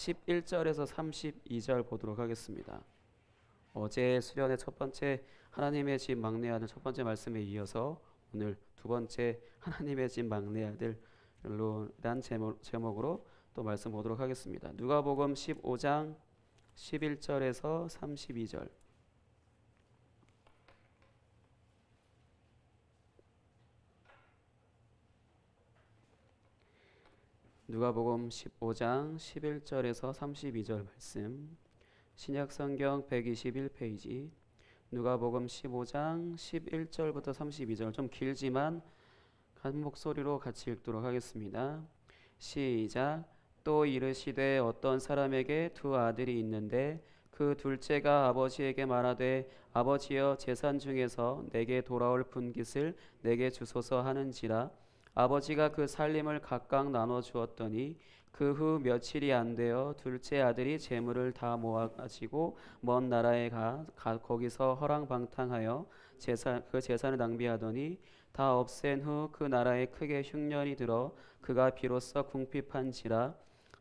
11절에서 32절 보도록 하겠습니다. 어제 수련의 첫 번째 하나님의 집 막내 아들 첫 번째 말씀에 이어서 오늘 두 번째 하나님의 집 막내 아들로 란 제목으로 또 말씀 보도록 하겠습니다. 누가복음 15장 11절에서 32절. 누가복음 15장 11절에서 32절 말씀. 신약성경 121페이지. 누가복음 15장 11절부터 32절, 좀 길지만 한 목소리로 같이 읽도록 하겠습니다. 시작. 또 이르시되 어떤 사람에게 두 아들이 있는데 그 둘째가 아버지에게 말하되 아버지여 재산 중에서 내게 돌아올 분깃을 내게 주소서 하는지라. 아버지가 그 살림을 각각 나눠 주었더니 그 후 며칠이 안 되어 둘째 아들이 재물을 다 모아 가지고 먼 나라에 거기서 허랑방탕하여 그 재산을 낭비하더니 다 없앤 후 그 나라에 크게 흉년이 들어 그가 비로소 궁핍한지라.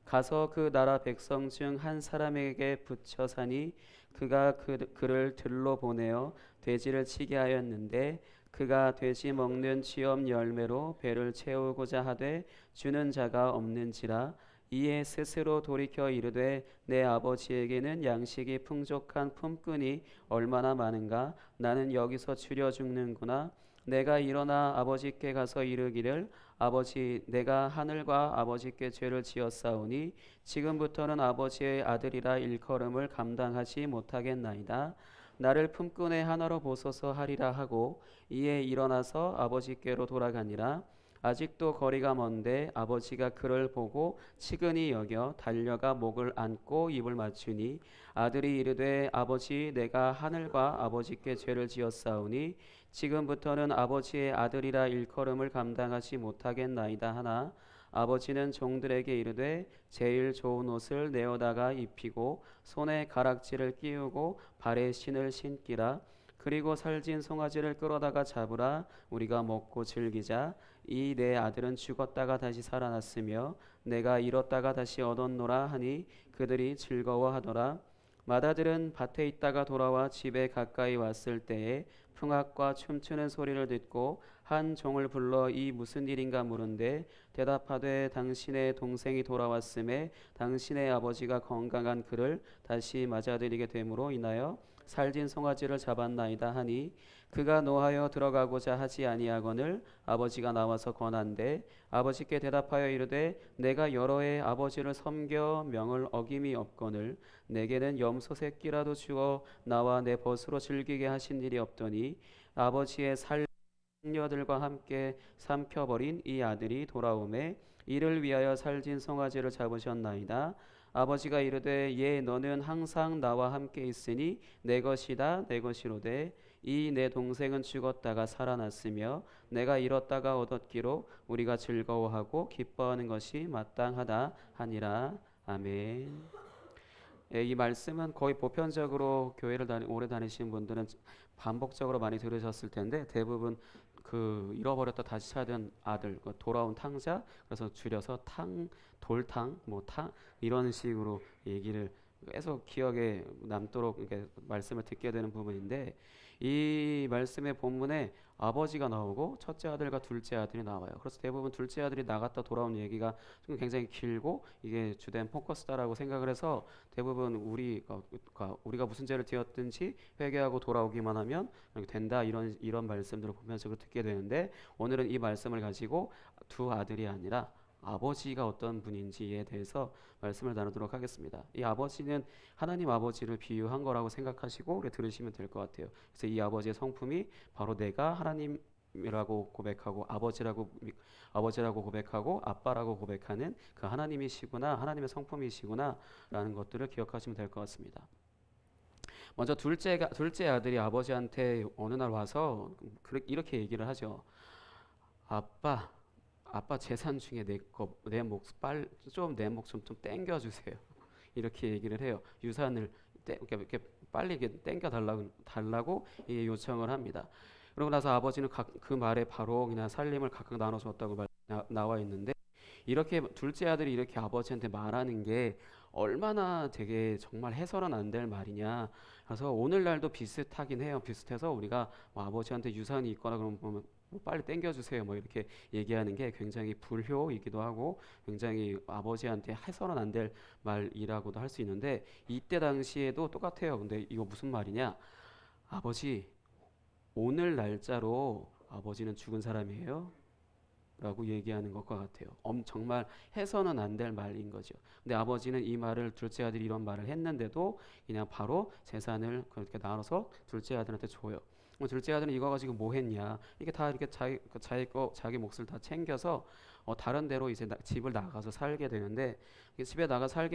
가서 그 나라 백성 중 한 사람에게 붙여 사니 그가 그를 들로 보내어 돼지를 치게 하였는데 그가 돼지 먹는 쥐엄 열매로 배를 채우고자 하되 주는 자가 없는지라. 이에 스스로 돌이켜 이르되 내 아버지에게는 양식이 풍족한 품꾼이 얼마나 많은가. 나는 여기서 줄여 죽는구나. 내가 일어나 아버지께 가서 이르기를 아버지, 내가 하늘과 아버지께 죄를 지었사오니 지금부터는 아버지의 아들이라 일컬음을 감당하지 못하겠나이다. 나를 품꾼의 하나로 보소서 하리라 하고 이에 일어나서 아버지께로 돌아가니라. 아직도 거리가 먼데 아버지가 그를 보고 치근히 여겨 달려가 목을 안고 입을 맞추니 아들이 이르되 아버지, 내가 하늘과 아버지께 죄를 지었사오니 지금부터는 아버지의 아들이라 일컬음을 감당하지 못하겠나이다 하나 아버지는 종들에게 이르되 제일 좋은 옷을 내어다가 입히고 손에 가락지를 끼우고 발에 신을 신기라. 그리고 살진 송아지를 끌어다가 잡으라. 우리가 먹고 즐기자. 이 내 아들은 죽었다가 다시 살아났으며 내가 잃었다가 다시 얻었노라 하니 그들이 즐거워하더라. 맏아들은 밭에 있다가 돌아와 집에 가까이 왔을 때에 풍악과 춤추는 소리를 듣고 한 종을 불러 이 무슨 일인가 물은데 대답하되 당신의 동생이 돌아왔음에 당신의 아버지가 건강한 그를 다시 맞아들이게 됨으로 인하여 살진 송아지를 잡았나이다 하니 그가 노하여 들어가고자 하지 아니하거늘 아버지가 나와서 권한대 아버지께 대답하여 이르되 내가 여러 해 아버지를 섬겨 명을 어김이 없거늘 내게는 염소 새끼라도 주어 나와 내 벗으로 즐기게 하신 일이 없더니 아버지의 살녀들과 함께 삼켜버린 이 아들이 돌아오매 이를 위하여 살진 송아지를 잡으셨나이다. 아버지가 이르되 예 너는 항상 나와 함께 있으니 내 것이다 내 것이로되 이 내 동생은 죽었다가 살아났으며 내가 잃었다가 얻었기로 우리가 즐거워하고 기뻐하는 것이 마땅하다 하니라. 아멘. 예, 이 말씀은 거의 보편적으로 교회를 오래 다니신 분들은 반복적으로 많이 들으셨을 텐데 대부분 그 잃어버렸다 다시 찾은 아들, 그 돌아온 탕자, 그래서 줄여서 돌탕, 이런 식으로 얘기를 계속 기억에 남도록 이렇게 말씀을 듣게 되는 부분인데 이 말씀의 본문에 아버지가 나오고 첫째 아들과 둘째 아들이 나와요. 그래서 대부분 둘째 아들이 나갔다 돌아온 얘기가 좀 굉장히 길고 이게 주된 포커스다라고 생각을 해서 대부분 우리가 무슨 죄를 지었든지 회개하고 돌아오기만 하면 된다 이런 말씀들을 보편적으로 듣게 되는데 오늘은 이 말씀을 가지고 두 아들이 아니라 아버지가 어떤 분인지에 대해서 말씀을 나누도록 하겠습니다. 이 아버지는 하나님 아버지를 비유한 거라고 생각하시고 들으시면 될 것 같아요. 그래서 이 아버지의 성품이 바로 내가 하나님이라고 고백하고 아버지라고 고백하고 아빠라고 고백하는 그 하나님이시구나, 하나님의 성품이시구나라는 것들을 기억하시면 될 것 같습니다. 먼저 둘째 아들이 아버지한테 어느 날 와서 이렇게 얘기를 하죠. 아빠 재산 중에 내 목 좀 땡겨 주세요. 이렇게 얘기를 해요. 유산을 이렇게 빨리 땡겨 달라고 요청을 합니다. 그러고 나서 아버지는 그 말에 바로 그냥 살림을 각각 나눠줬다고 나와 있는데 이렇게 둘째 아들이 이렇게 아버지한테 말하는 게 얼마나 되게 정말 해서는 안 될 말이냐. 그래서 오늘날도 비슷하긴 해요. 비슷해서 우리가 뭐 아버지한테 유산이 있거나 그러면 보면 뭐 빨리 땡겨주세요 뭐 이렇게 얘기하는 게 굉장히 불효이기도 하고 굉장히 아버지한테 해서는 안 될 말이라고도 할 수 있는데 이때 당시에도 똑같아요. 근데 이거 무슨 말이냐? 아버지 오늘 날짜로 아버지는 죽은 사람이에요 라고 얘기하는 것과 같아요. 정말 해서는 안 될 말인 거죠. 근데 아버지는 이 말을 둘째 아들이 이런 말을 했는데도 그냥 바로 재산을 그렇게 나눠서 둘째 아들한테 줘요. 둘째 아들은 이거 가지고 뭐 했냐? 이게 다 이렇게 자기 몫을 다 챙겨서 다른 데로 이제 집을 나가서 살게 되는데 집에 나가 살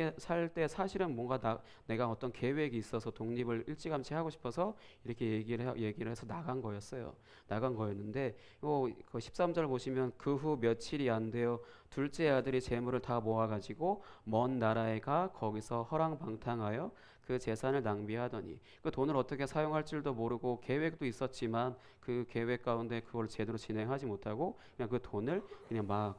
때 사실은 뭔가 내가 어떤 계획이 있어서 독립을 일찌감치 하고 싶어서 이렇게 얘기를 해서 나간 거였어요. 나간 거였는데 그 13절 보시면 그 후 며칠이 안 돼요. 둘째 아들이 재물을 다 모아가지고 먼 나라에 가 거기서 허랑방탕하여 그 재산을 낭비하더니 그 돈을 어떻게 사용할 줄도 모르고 계획도 있었지만 그 계획 가운데 그걸 제대로 진행하지 못하고 그냥 그 돈을 그냥 막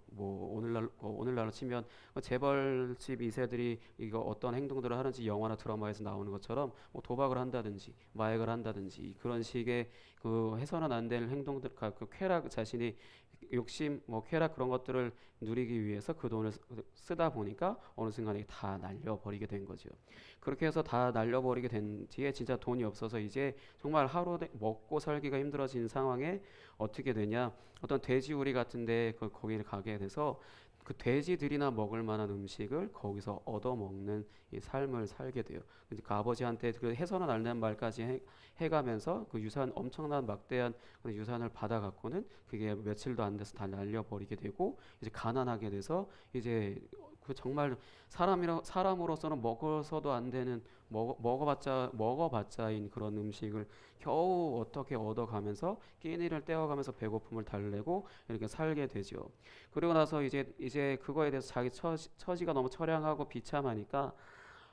뭐 오늘날로 치면 재벌집 2세들이 이거 어떤 행동들을 하는지 영화나 드라마에서 나오는 것처럼 뭐 도박을 한다든지 마약을 한다든지 그런 식의 그 해서는 안 될 행동들 그 쾌락 자신이 욕심 뭐 쾌락 그런 것들을 누리기 위해서 그 돈을 쓰다 보니까 어느 순간에 다 날려버리게 된 거죠. 그렇게 해서 다 날려버리게 된 뒤에 진짜 돈이 없어서 이제 정말 하루 먹고 살기가 힘들어진 상황에 어떻게 되냐? 어떤 돼지우리 같은데 거기를 가게 돼서 그 돼지들이나 먹을 만한 음식을 거기서 얻어 먹는 이 삶을 살게 돼요. 그 아버지한테 그 해서는 안 되는 말까지 해가면서 그 유산 엄청난 막대한 그 유산을 받아갖고는 그게 며칠도 안 돼서 다 날려버리게 되고 이제 가난하게 돼서 이제 그 정말 사람으로서는 먹어서도 안 되는 먹어봤자인 그런 음식을 겨우 어떻게 얻어가면서 끼니를 때워가면서 배고픔을 달래고 이렇게 살게 되죠. 그리고 나서 이제 그거에 대해서 자기 처지가 너무 처량하고 비참하니까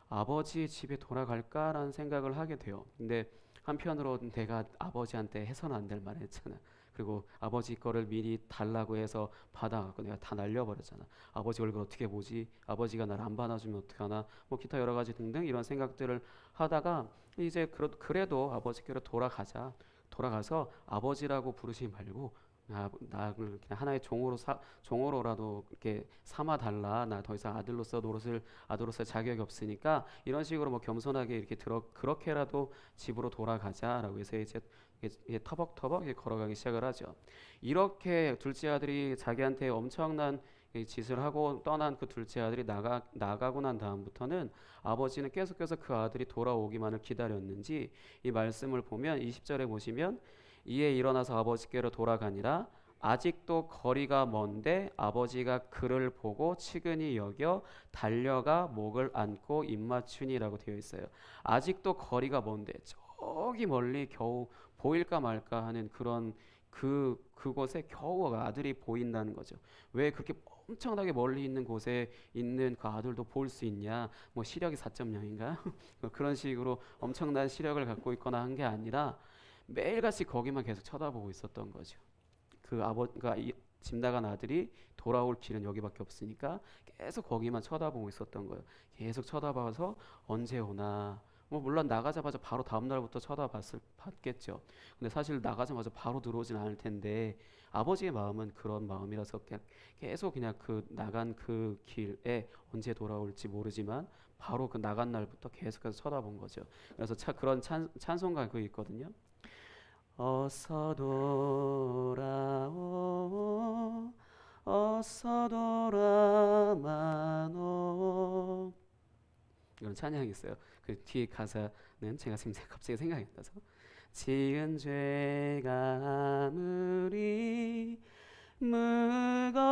아버지 집에 돌아갈까라는 생각을 하게 돼요. 근데 한편으로 내가 아버지한테 해서는 안 될 말 했잖아. 그리고 아버지 거를 미리 달라고 해서 받아갖고 내가 다 날려버렸잖아. 아버지 얼굴 어떻게 보지? 아버지가 나를 안 받아주면 어떡하나? 뭐 기타 여러 가지 등등 이런 생각들을 하다가 이제 그래도 아버지께로 돌아가서 아버지라고 부르지 말고 나를 그냥 하나의 종으로라도 이렇게 삼아 달라. 나 더 이상 아들로서 자격이 없으니까 이런 식으로 뭐 겸손하게 이렇게 그렇게라도 집으로 돌아가자라고 해서 이제 터벅터벅 이제 걸어가기 시작을 하죠. 이렇게 둘째 아들이 자기한테 엄청난 이 짓을 하고 떠난 그 둘째 아들이 나가고 난 다음부터는 아버지는 계속해서 그 아들이 돌아오기만을 기다렸는지 이 말씀을 보면 20절에 보시면 이에 일어나서 아버지께로 돌아가니라 아직도 거리가 먼데 아버지가 그를 보고 측은히 여겨 달려가 목을 안고 입맞추니라고 되어 있어요. 아직도 거리가 먼데 저기 멀리 겨우 보일까 말까 하는 그런 그곳에 겨우 아들이 보인다는 거죠. 왜 그렇게 엄청나게 멀리 있는 곳에 있는 그 아들도 볼 수 있냐? 뭐 시력이 4.0인가? 그런 식으로 엄청난 시력을 갖고 있거나 한 게 아니라 매일같이 거기만 계속 쳐다보고 있었던 거죠. 그러니까 집 나간 아들이 돌아올 길은 여기밖에 없으니까 계속 거기만 쳐다보고 있었던 거예요. 계속 쳐다봐서 언제 오나. 뭐 물론 나가자마자 바로 다음 날부터 봤겠죠. 근데 사실 나가자마자 바로 들어오진 않을 텐데 아버지의 마음은 그런 마음이라서 계속 그냥 그 나간 그 길에 언제 돌아올지 모르지만 바로 그 나간 날부터 계속해서 쳐다본 거죠. 그래서 그런 찬송가 그 있거든요. 어서 돌아오 어서 돌아마노 이런 찬양이 있어요. 그 뒤에 가사는 제가 지금 갑자기 생각이 나서 지은 죄가 아무리 무겁고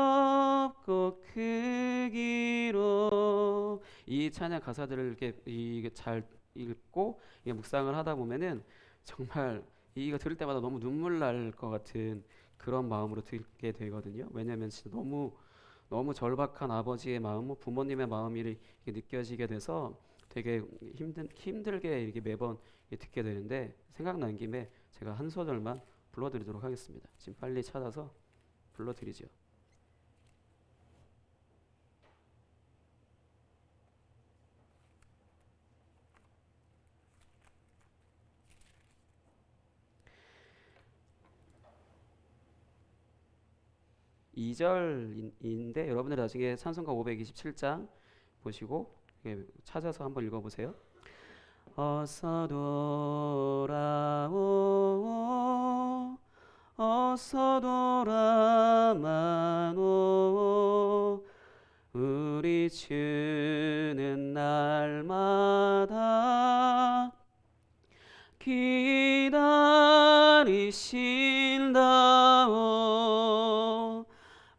크기로 이 찬양 가사들을 이게 잘 읽고 이게 묵상을 하다 보면은 정말 이거 들을 때마다 너무 눈물 날 것 같은 그런 마음으로 듣게 되거든요. 왜냐하면 진짜 너무 절박한 아버지의 마음, 뭐 부모님의 마음이 이렇게 느껴지게 돼서 되게 힘들게 이렇게 매번 듣게 되는데 생각난 김에 제가 한 소절만 불러드리도록 하겠습니다. 지금 빨리 찾아서 불러드리죠. 52절인데 여러분들 나중에 찬송가 527장 보시고 찾아서 한번 읽어보세요. 어서 돌아오 어서 돌아마노 우리 주는 날마다 기다리신다오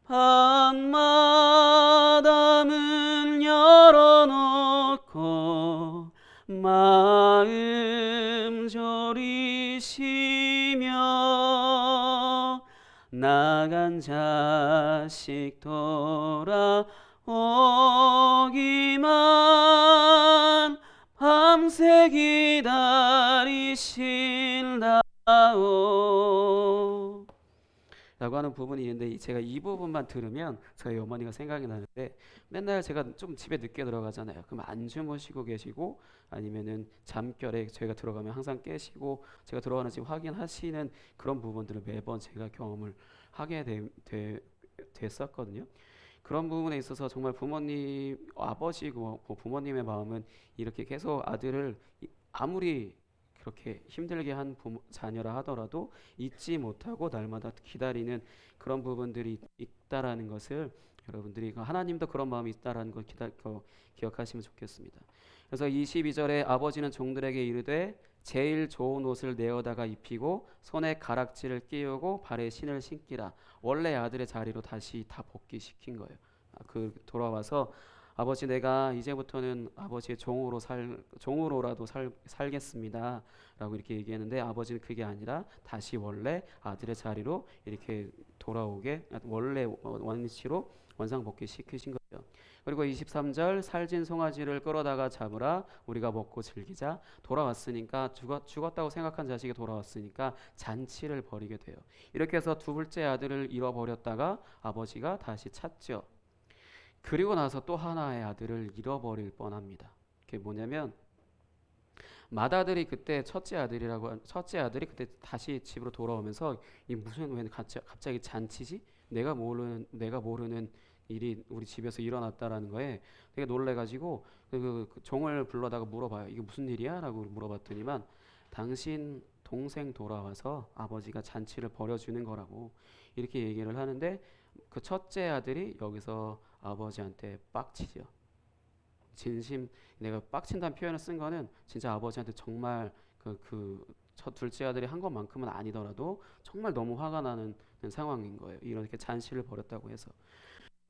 밤마다 문 열어놓고 마음 졸이시며 나간 자식 돌아오기만 밤새 기다리신다오 라고 하는 부분이 있는데 제가 이 부분만 들으면 저희 어머니가 생각이 나는데 맨날 제가 좀 집에 늦게 들어가잖아요. 그럼 안 주무시고 계시고 아니면은 잠결에 저희가 들어가면 항상 깨시고 제가 들어가는지 확인하시는 그런 부분들을 매번 제가 경험을 하게 됐었거든요. 그런 부분에 있어서 정말 부모님, 아버지고 부모님의 마음은 이렇게 계속 아들을 아무리 그렇게 힘들게 한 자녀라 하더라도 잊지 못하고 날마다 기다리는 그런 부분들이 있다라는 것을 여러분들이 하나님도 그런 마음이 있다라는 걸 기억하시면 좋겠습니다. 그래서 22절에 아버지는 종들에게 이르되 제일 좋은 옷을 내어다가 입히고 손에 가락지를 끼우고 발에 신을 신기라. 원래 아들의 자리로 다시 다 복귀시킨 거예요. 돌아와서 아버지 내가 이제부터는 아버지의 종으로라도 살겠습니다라고 이렇게 얘기했는데 아버지는 그게 아니라 다시 원래 아들의 자리로 이렇게 돌아오게 원래 원위치로 원상복귀시키신 거죠. 그리고 23절 살진 송아지를 끌어다가 잡으라 우리가 먹고 즐기자. 돌아왔으니까 죽었다고 생각한 자식이 돌아왔으니까 잔치를 벌이게 돼요. 이렇게 해서 두 번째 아들을 잃어버렸다가 아버지가 다시 찾죠. 그리고 나서 또 하나의 아들을 잃어버릴 뻔합니다. 그게 뭐냐면 맏아들이 그때 첫째 아들이 그때 다시 집으로 돌아오면서 이 무슨 왜 갑자기 잔치지? 내가 모르는 일이 우리 집에서 일어났다라는 거에 되게 놀래가지고 그 종을 불러다가 물어봐요. 이게 무슨 일이야?라고 물어봤더니만 당신 동생 돌아와서 아버지가 잔치를 벌여주는 거라고 이렇게 얘기를 하는데 그 첫째 아들이 여기서 아버지한테 빡치죠. 진심 내가 빡친다는 표현을 쓴 거는 진짜 아버지한테 정말 첫 둘째 아들이 한 것만큼은 아니더라도 정말 너무 화가 나는 상황인 거예요. 이렇게 잔치를 벌였다고 해서.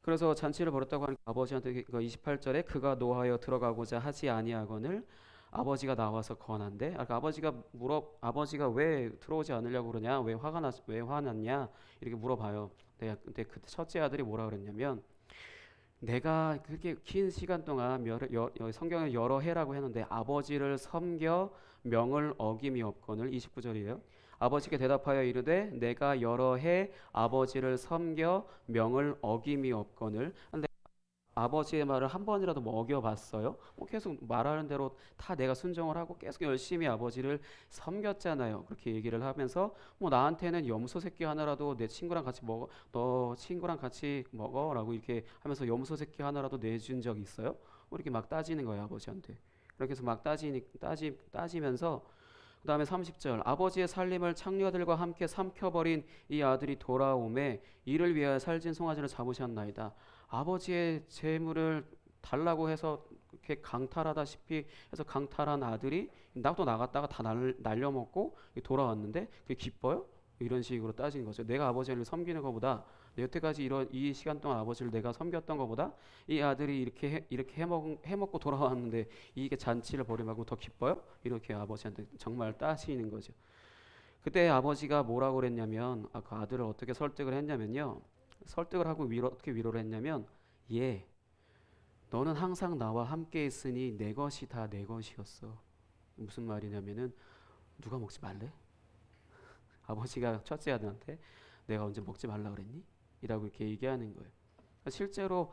그래서 잔치를 벌였다고 하니까 아버지한테 28절에 그가 노하여 들어가고자 하지 아니하거늘 아버지가 나와서 권한대. 아버지가 왜 들어오지 않으려고 그러냐? 왜 화났냐? 이렇게 물어봐요. 근데 그때 첫째 아들이 뭐라 그랬냐면 내가 그렇게 긴 시간 동안 성경에 여러 해라고 했는데 아버지를 섬겨 명을 어김이 없거늘 29절이에요. 아버지께 대답하여 이르되 내가 여러 해 아버지를 섬겨 명을 어김이 없거늘. 근데 아버지의 말을 한 번이라도 어겨봤어요? 계속 말하는 대로 다 내가 순종을 하고 계속 열심히 아버지를 섬겼잖아요. 그렇게 얘기를 하면서 나한테는 염소 새끼 하나라도 내 친구랑 같이 먹어, 너 친구랑 같이 먹어라고 이렇게 하면서 염소 새끼 하나라도 내준 적 있어요? 이렇게 막 따지는 거예요 아버지한테. 그렇게 해서 막 따지면서 그 다음에 30절 아버지의 살림을 창녀들과 함께 삼켜버린 이 아들이 돌아오매 이를 위하여 살진 송아지를 잡으셨나이다. 아버지의 재물을 달라고 해서 이렇게 강탈하다시피 해서 강탈한 아들이 나도 나갔다가 다 날려먹고 돌아왔는데 그게 기뻐요? 이런 식으로 따진 거죠. 내가 아버지를 섬기는 것보다 여태까지 이 시간 동안 아버지를 내가 섬겼던 것보다 이 아들이 이렇게 해먹고 돌아왔는데 이게 잔치를 벌이고 더 기뻐요? 이렇게 아버지한테 정말 따지는 거죠. 그때 아버지가 뭐라고 그랬냐면 그 아들을 어떻게 설득을 했냐면요. 설득을 하고 어떻게 위로를 했냐면 너는 항상 나와 함께 있으니 내 것이 다 내 것이었어. 무슨 말이냐면은 누가 먹지 말래? 아버지가 첫째 아들한테 내가 언제 먹지 말라 그랬니? 이라고 이렇게 얘기하는 거예요. 실제로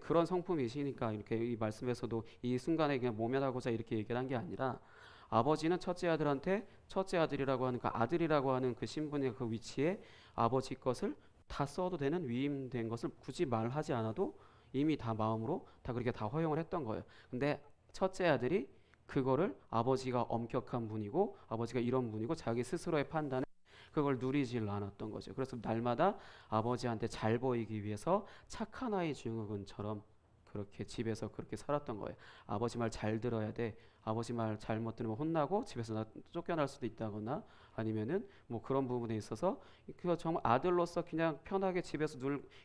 그런 성품이시니까 이렇게 이 말씀에서도 이 순간에 그냥 모면하고자 이렇게 얘기를 한 게 아니라 아버지는 첫째 아들한테 첫째 아들이라고 하는 그 아들이라고 하는 그 신분의 그 위치에 아버지 것을 다 써도 되는 위임된 것을 굳이 말하지 않아도 이미 다 마음으로 다 그렇게 다 허용을 했던 거예요. 근데 첫째 아들이 그거를 아버지가 엄격한 분이고 아버지가 이런 분이고 자기 스스로의 판단에 그걸 누리질 않았던 거죠. 그래서 날마다 아버지한테 잘 보이기 위해서 착한 아이 증후군처럼 그렇게 집에서 그렇게 살았던 거예요. 아버지 말 잘 들어야 돼. 아버지 말 잘못 들으면 혼나고 집에서 쫓겨날 수도 있다거나 아니면은 뭐 그런 부분에 있어서 그 정말 아들로서 그냥 편하게 집에서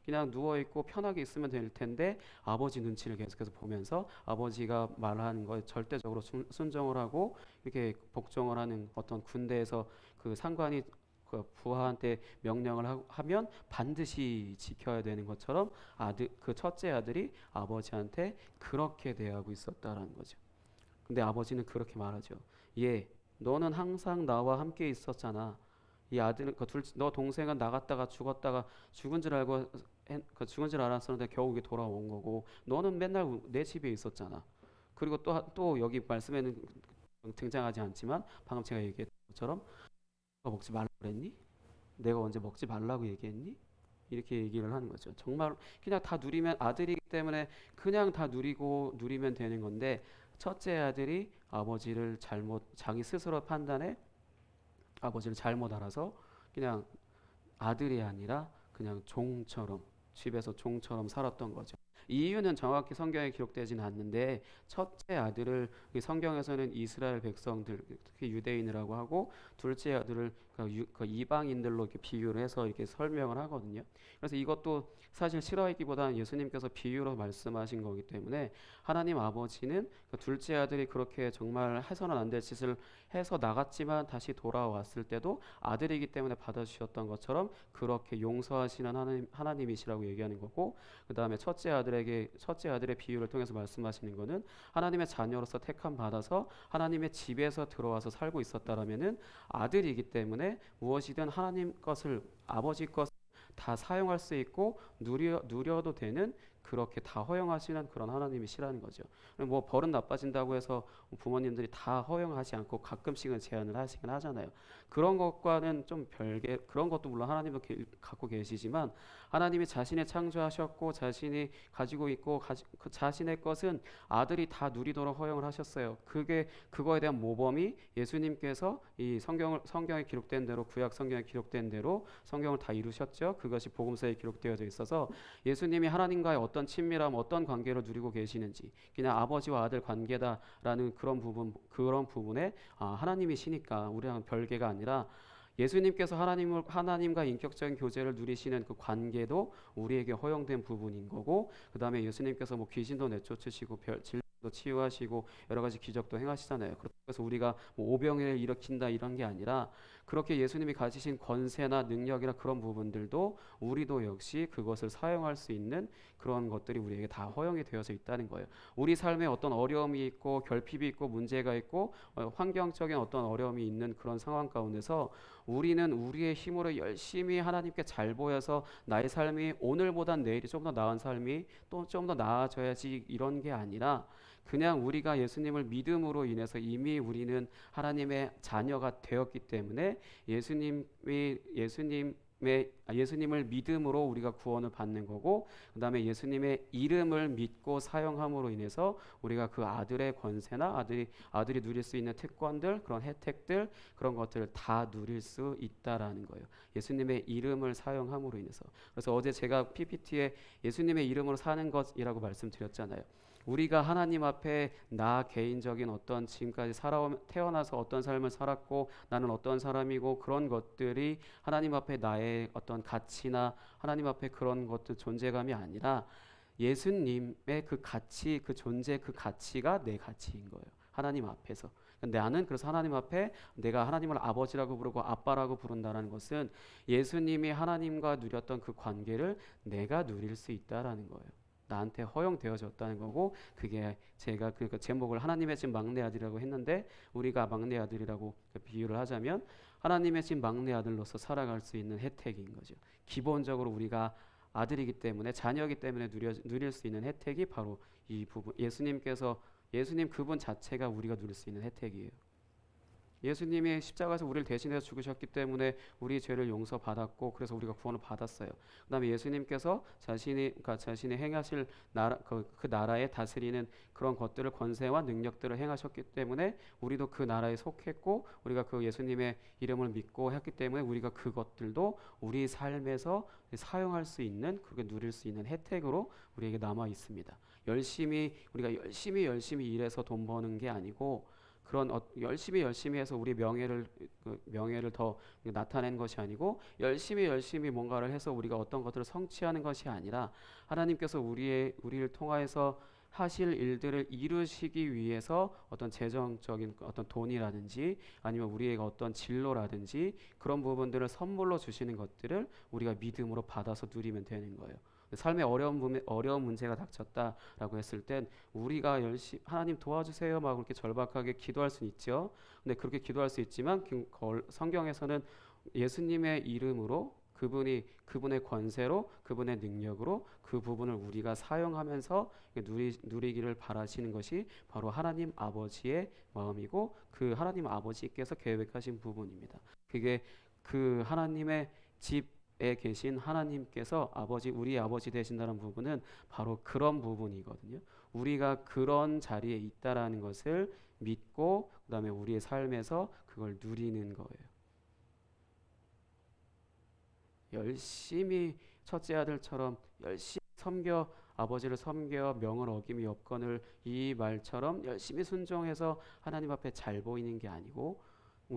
그냥 누워 있고 편하게 있으면 될 텐데 아버지 눈치를 계속해서 보면서 아버지가 말하는 거에 절대적으로 순종을 하고 이렇게 복종을 하는 어떤 군대에서 그 상관이 그 부하한테 명령을 하면 반드시 지켜야 되는 것처럼 그 첫째 아들이 아버지한테 그렇게 대하고 있었다라는 거죠. 근데 아버지는 그렇게 말하죠. 얘, 너는 항상 나와 함께 있었잖아. 이 아들은 너 동생은 나갔다가 죽었다가 죽은 줄 알고 죽은 줄 알았었는데 겨우 이게 돌아온 거고 너는 맨날 내 집에 있었잖아. 그리고 또 여기 말씀에는 등장하지 않지만 방금 제가 얘기했던 것처럼 너가 먹지 말라고 그랬니? 내가 언제 먹지 말라고 얘기했니? 이렇게 얘기를 하는 거죠. 정말 그냥 다 누리면 아들이기 때문에 그냥 다 누리면 되는 건데 첫째 아들이 아버지를 자기 스스로 판단해 아버지를 잘못 알아서 그냥 아들이 아니라 그냥 종처럼 집에서 종처럼 살았던 거죠. 이 이유는 정확히 성경에 기록되지는 않는데 첫째 아들을 성경에서는 이스라엘 백성들 특히 유대인이라고 하고 둘째 아들을 그 이방인들로 이렇게 비유를 해서 이렇게 설명을 하거든요. 그래서 이것도 사실 실화이기보다는 예수님께서 비유로 말씀하신 거기 때문에 하나님 아버지는 그 둘째 아들이 그렇게 정말 해서는 안 될 짓을 해서 나갔지만 다시 돌아왔을 때도 아들이기 때문에 받아주셨던 것처럼 그렇게 용서하시는 하나님이시라고 얘기하는 거고 그 다음에 첫째 아들의 비유를 통해서 말씀하시는 거는 하나님의 자녀로서 택함 받아서 하나님의 집에서 들어와서 살고 있었다라면은 아들이기 때문에 무엇이든 하나님 것을 아버지 것 다 사용할 수 있고 누려도 되는 그렇게 다 허용하시는 그런 하나님이시라는 거죠. 뭐 벌은 나빠진다고 해서 부모님들이 다 허용하지 않고 가끔씩은 제한을 하시긴 하잖아요. 그런 것과는 좀 별개 그런 것도 물론 하나님도 갖고 계시지만 하나님이 자신이 창조하셨고 자신이 가지고 있고 그 자신의 것은 아들이 다 누리도록 허용을 하셨어요. 그거에 대한 모범이 예수님께서 이 성경에 기록된 대로 구약 성경에 기록된 대로 성경을 다 이루셨죠. 그것이 복음서에 기록되어져 있어서 예수님이 하나님과의 어떤 친밀함, 어떤 관계를 누리고 계시는지 그냥 아버지와 아들 관계다라는 그런 부분에 하나님이시니까 우리랑 별개가 아니라 예수님께서 하나님과 인격적인 교제를 누리시는 그 관계도 우리에게 허용된 부분인 거고 그 다음에 예수님께서 뭐 귀신도 내쫓으시고 질병도 치유하시고 여러 가지 기적도 행하시잖아요. 그래서 우리가 뭐 오병이를 일으킨다 이런 게 아니라 그렇게 예수님이 가지신 권세나 능력이나 그런 부분들도 우리도 역시 그것을 사용할 수 있는 그런 것들이 우리에게 다 허용이 되어져 있다는 거예요. 우리 삶에 어떤 어려움이 있고 결핍이 있고 문제가 있고 환경적인 어떤 어려움이 있는 그런 상황 가운데서 우리는 우리의 힘으로 열심히 하나님께 잘 보여서 나의 삶이 오늘보단 내일이 좀 더 나은 삶이 또 좀 더 나아져야지 이런 게 아니라 그냥 우리가 예수님을 믿음으로 인해서 이미 우리는 하나님의 자녀가 되었기 때문에 예수님을 믿음으로 우리가 구원을 받는 거고 그 다음에 예수님의 이름을 믿고 사용함으로 인해서 우리가 그 아들의 권세나 아들이 누릴 수 있는 특권들 그런 혜택들 그런 것들을 다 누릴 수 있다라는 거예요. 예수님의 이름을 사용함으로 인해서. 그래서 어제 제가 PPT에 예수님의 이름으로 사는 것이라고 말씀드렸잖아요. 우리가 하나님 앞에 나 개인적인 어떤 지금까지 태어나서 어떤 삶을 살았고 나는 어떤 사람이고 그런 것들이 하나님 앞에 나의 어떤 가치나 하나님 앞에 그런 것들 존재감이 아니라 예수님의 그 가치, 그 존재, 그 가치가 내 가치인 거예요. 하나님 앞에서. 나는 그래서 하나님 앞에 내가 하나님을 아버지라고 부르고 아빠라고 부른다는 것은 예수님이 하나님과 누렸던 그 관계를 내가 누릴 수 있다라는 거예요. 나한테 허용되어졌다는 거고 그게 제가 그 제목을 하나님의 집 막내 아들이라고 했는데 우리가 막내 아들이라고 비유를 하자면 하나님의 집 막내 아들로서 살아갈 수 있는 혜택인 거죠. 기본적으로 우리가 아들이기 때문에 자녀이기 때문에 누릴 수 있는 혜택이 바로 이 부분 예수님 그분 자체가 우리가 누릴 수 있는 혜택이에요. 예수님이 십자가에서 우리를 대신해서 죽으셨기 때문에 우리 죄를 용서받았고 그래서 우리가 구원을 받았어요. 그다음에 예수님께서 자신이 행하실 나라 그 나라에 다스리는 그런 것들을 권세와 능력들을 행하셨기 때문에 우리도 그 나라에 속했고 우리가 그 예수님의 이름을 믿고 했기 때문에 우리가 그것들도 우리 삶에서 사용할 수 있는 그렇게 누릴 수 있는 혜택으로 우리에게 남아 있습니다. 우리가 열심히 일해서 돈 버는 게 아니고 그런 열심히 해서 우리 명예를 더 나타낸 것이 아니고 열심히 뭔가를 해서 우리가 어떤 것들을 성취하는 것이 아니라 하나님께서 우리를 통하여서 하실 일들을 이루시기 위해서 어떤 재정적인 어떤 돈이라든지 아니면 우리에게 어떤 진로라든지 그런 부분들을 선물로 주시는 것들을 우리가 믿음으로 받아서 누리면 되는 거예요. 삶에 어려운 문제가 닥쳤다라고 했을 땐 우리가 열심히 하나님 도와주세요 막 그렇게 절박하게 기도할 수 있죠. 근데 그렇게 기도할 수 있지만 성경에서는 예수님의 이름으로 그분의 권세로 그분의 능력으로 그 부분을 우리가 사용하면서 누리기를 바라시는 것이 바로 하나님 아버지의 마음이고 그 하나님 아버지께서 계획하신 부분입니다. 그게 그 하나님의 집에 계신 하나님께서 우리 아버지 되신다는 부분은 바로 그런 부분이거든요. 우리가 그런 자리에 있다라는 것을 믿고 그다음에 우리의 삶에서 그걸 누리는 거예요. 열심히 첫째 아들처럼 열심히 아버지를 섬겨 명을 어김이 없거늘 이 말처럼 열심히 순종해서 하나님 앞에 잘 보이는 게 아니고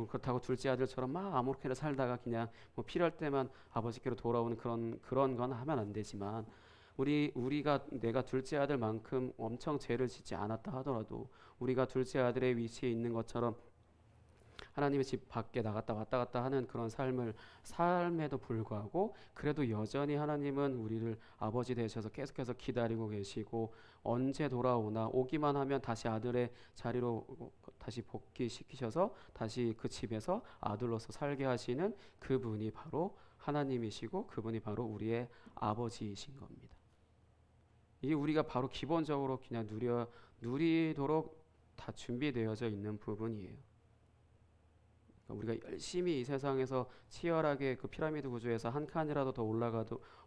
그렇다고 둘째 아들처럼 막 아무렇게나 살다가 그냥 뭐 필요할 때만 아버지께로 돌아오는 그런 건 하면 안 되지만 우리가 내가 둘째 아들만큼 엄청 죄를 짓지 않았다 하더라도 우리가 둘째 아들의 위치에 있는 것처럼 하나님의 집 밖에 나갔다 왔다 갔다 하는 그런 삶에도 불구하고 그래도 여전히 하나님은 우리를 아버지 되셔서 계속해서 기다리고 계시고 언제 돌아오나 오기만 하면 다시 아들의 자리로 다시 복귀시키셔서 다시 그 집에서 아들로서 살게 하시는 그분이 바로 하나님이시고 그분이 바로 우리의 아버지이신 겁니다. 이게 우리가 바로 기본적으로 그냥 누리도록 다 준비되어져 있는 부분이에요. 우리가 열심히 이 세상에서 치열하게 그 피라미드 구조에서 한 칸이라도 더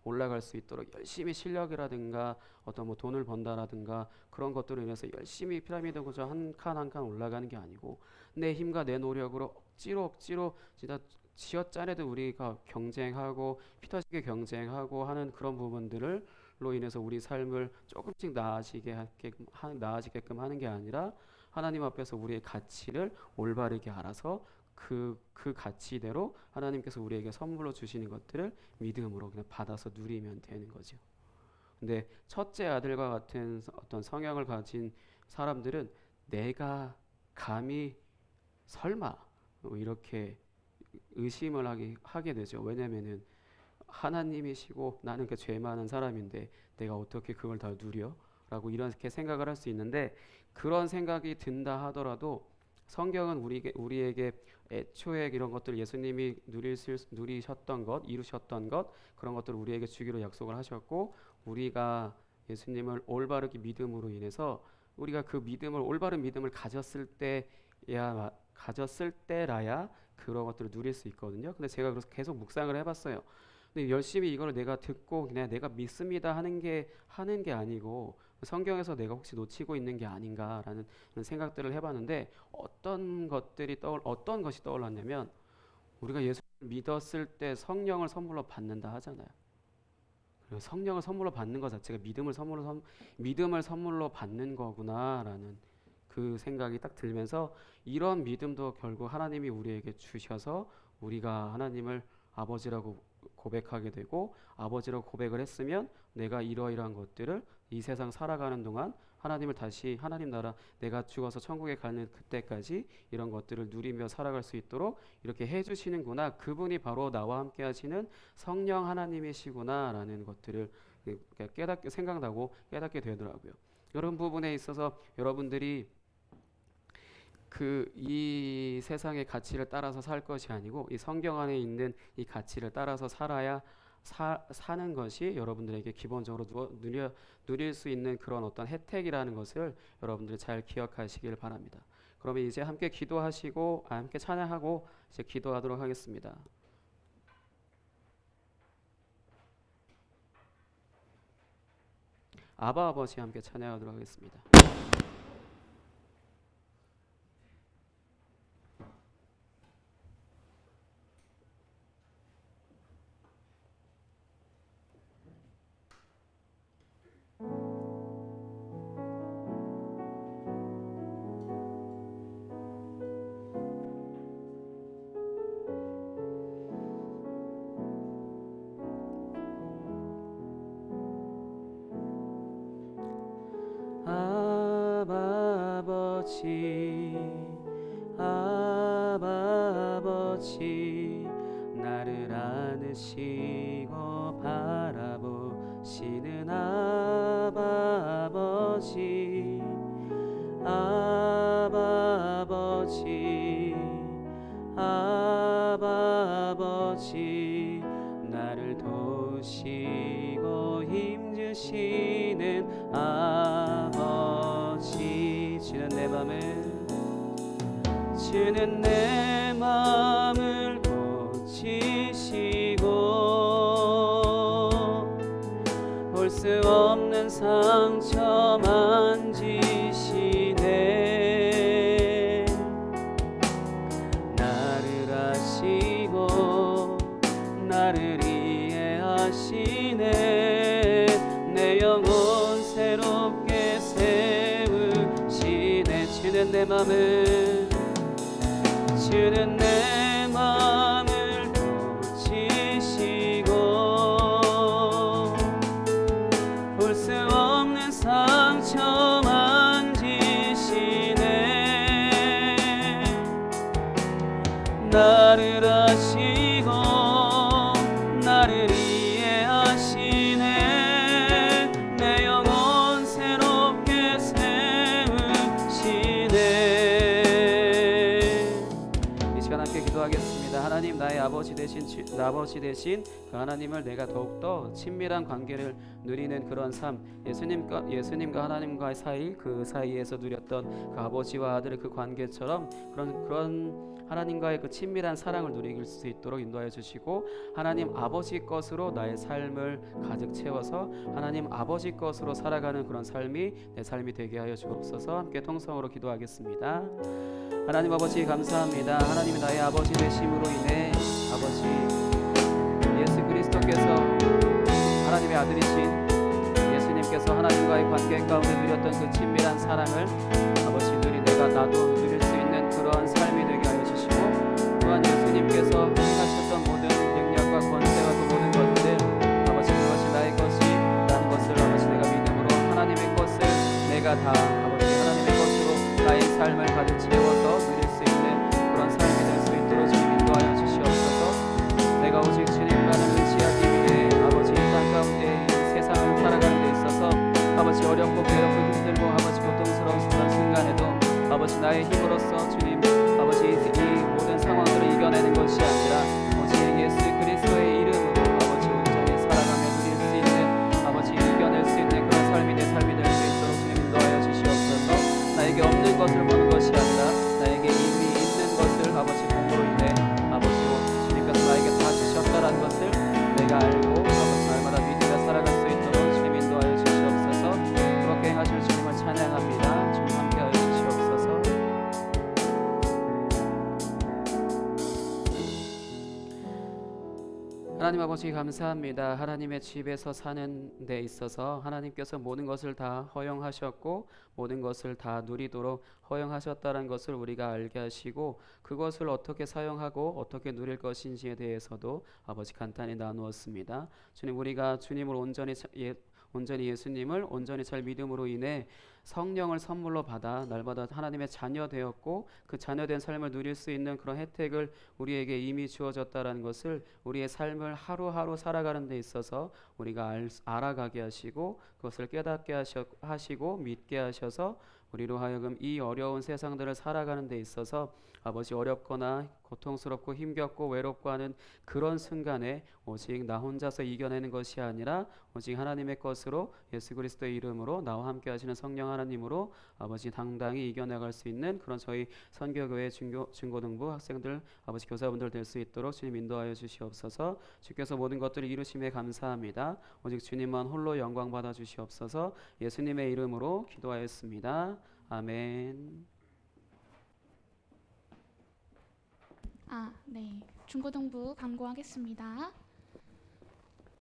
올라갈 수 있도록 열심히 실력이라든가 어떤 뭐 돈을 번다라든가 그런 것들로 인해서 열심히 피라미드 구조 한 칸 한 칸 올라가는 게 아니고 내 힘과 내 노력으로 억지로 진짜 쥐어짜내도 우리가 경쟁하고 피터지게 경쟁하고 하는 그런 부분들로 인해서 우리 삶을 조금씩 나아지게끔 하는 게 아니라 하나님 앞에서 우리의 가치를 올바르게 알아서 그 가치대로 하나님께서 우리에게 선물로 주시는 것들을 믿음으로 그냥 받아서 누리면 되는 거죠. 근데 첫째 아들과 같은 어떤 성향을 가진 사람들은 내가 감히 설마 뭐 이렇게 의심을 하게 되죠. 왜냐면은 하나님이시고 나는 그 죄 많은 사람인데 내가 어떻게 그걸 다 누려? 라고 이렇게 생각을 할 수 있는데 그런 생각이 든다 하더라도 성경은 우리에게 애초에 이런 것들 예수님이 누리셨던 것, 이루셨던 것 그런 것들을 우리에게 주기로 약속을 하셨고 우리가 예수님을 올바르게 믿음으로 인해서 우리가 그 올바른 믿음을 가졌을 때라야 그런 것들을 누릴 수 있거든요. 근데 제가 그래서 계속 묵상을 해봤어요. 근데 열심히 이걸 내가 듣고 그냥 내가 믿습니다 하는 게 아니고 성경에서 내가 혹시 놓치고 있는 게 아닌가라는 생각들을 해봤는데 어떤 것이 떠올랐냐면 우리가 예수를 믿었을 때 성령을 선물로 받는다 하잖아요. 그리고 성령을 선물로 받는 것 자체가 믿음을 선물로 받는 거구나라는 그 생각이 딱 들면서 이런 믿음도 결국 하나님이 우리에게 주셔서 우리가 하나님을 아버지라고 고백하게 되고 아버지라고 고백을 했으면 내가 이러이러한 것들을 이 세상 살아가는 동안 하나님 나라 내가 죽어서 천국에 가는 그때까지 이런 것들을 누리며 살아갈 수 있도록 이렇게 해주시는구나. 그분이 바로 나와 함께 하시는 성령 하나님이시구나라는 것들을 생각나고 깨닫게 되더라고요. 이런 부분에 있어서 여러분들이 이 세상의 가치를 따라서 살 것이 아니고 이 성경 안에 있는 이 가치를 따라서 사는 것이 여러분들에게 기본적으로 누릴 수 있는 그런 어떤 혜택이라는 것을 여러분들이 잘 기억하시길 바랍니다. 그러면 이제 함께 기도하시고 함께 찬양하고 이제 기도하도록 하겠습니다. 아바 아버지 함께 찬양하도록 하겠습니다. 아버지 나를 안으시고 바라보시는 아버지 아버지 나를 도우시고 힘주시는 아버지 주는 내 맘을 고치시고 볼 수 없는 상처 만지시네 나를 아시고 나를 이해하시네 내 영혼 새롭게 세우시네 주는 내 맘을 고치시고 볼 수 없는 상처 만지시네 나를 아시고 나를 이해하시네 내 영혼 새롭게 세우시네 이 시간 함께 기도하겠습니다. 하나님 나의 아버지 되신 그 하나님을 내가 더욱더 친밀한 관계를 누리는 그런 삶 예수님과 하나님과의 사이 그 사이에서 누렸던 그 아버지와 아들의 그 관계처럼 그런 하나님과의 그 친밀한 사랑을 누릴 수 있도록 인도하여 주시고 하나님 아버지 것으로 나의 삶을 가득 채워서 하나님 아버지 것으로 살아가는 그런 삶이 내 삶이 되게 하여 주옵소서. 함께 통성으로 기도하겠습니다. 하나님 아버지 감사합니다. 하나님이 나의 아버지 되심으로 인해 아버지 예수 그리스도께서 하나님의 아들이신 예수님께서 하나님과의 관계 가운데 누렸던 그 친밀한 사랑을 아버지 나도 누릴 수 있는 그런 삶이 되게 하여 주시고 또한 예수님께서 하셨던 모든 능력과 권세와 그 모든 것들 아버지 그것이 나의 것이라는 것을 아버지 내가 믿음으로 하나님의 것을 내가 다 아버지 하나님의 것으로 나의 삶을 가득 채워서 누릴 수 있는 그런 삶이 될 수 있도록 주님 인도하여 주시옵소서. 내가 오직 주님만을 의지하기 위해 아버지 이 땅 가운데 이 세상을 살아가는 데 있어서 아버지 어렵고 괴롭고 힘들고 아버지 고통스러운 순간에도 아버지 나의 힘으로써 주님 아버지 이 모든 상황들을 이겨내는 것이 아니라 오직 예수 그리스도의 이름으로 아버지 온전히 살아가며 누릴 수 있는 아버지 이겨낼 수 있는 그런 삶이 내 삶이 될 수 있도록 주님 인도하여 주시옵소서. 나에게 없는 것을 보는 것이 아니라 나에게 이미 있는 것을 아버지 공으로 인해 아버지 주님께서 나에게 다 주셨다라는 것을 내가 알고 아버지 날마다 믿으며 살아갈 수 있도록 주님 인도하여 주시옵소서. 그렇게 행하실 주님을 찬양합니다. 주님 함께하여 주시옵소서. 하나님 아버지 감사합니다. 하나님의 집에서 사는 데 있어서 하나님께서 모든 것을 다 허용하셨고 모든 것을 다 누리도록 허용하셨다는 것을 우리가 알게 하시고 그것을 어떻게 사용하고 어떻게 누릴 것인지에 대해서도 아버지 간단히 나누었습니다. 주님 우리가 주님을 온전히 예수님을 온전히 잘 믿음으로 인해 성령을 선물로 받아 날마다 하나님의 자녀 되었고 그 자녀된 삶을 누릴 수 있는 그런 혜택을 우리에게 이미 주어졌다라는 것을 우리의 삶을 하루하루 살아가는 데 있어서 우리가 알아가게 하시고 그것을 깨닫게 하시고 믿게 하셔서 우리로 하여금 이 어려운 세상들을 살아가는 데 있어서 아버지 어렵거나 고통스럽고 힘겹고 외롭고 하는 그런 순간에 오직 나 혼자서 이겨내는 것이 아니라 오직 하나님의 것으로 예수 그리스도의 이름으로 나와 함께 하시는 성령 하나님으로 아버지 당당히 이겨나갈 수 있는 그런 저희 선교교회 중고등부 학생들 아버지 교사분들 될 수 있도록 주님 인도하여 주시옵소서. 주께서 모든 것들을 이루심에 감사합니다. 오직 주님만 홀로 영광 받아 주시옵소서. 예수님의 이름으로 기도하였습니다. 아멘. 네. 중고등부 강구하겠습니다.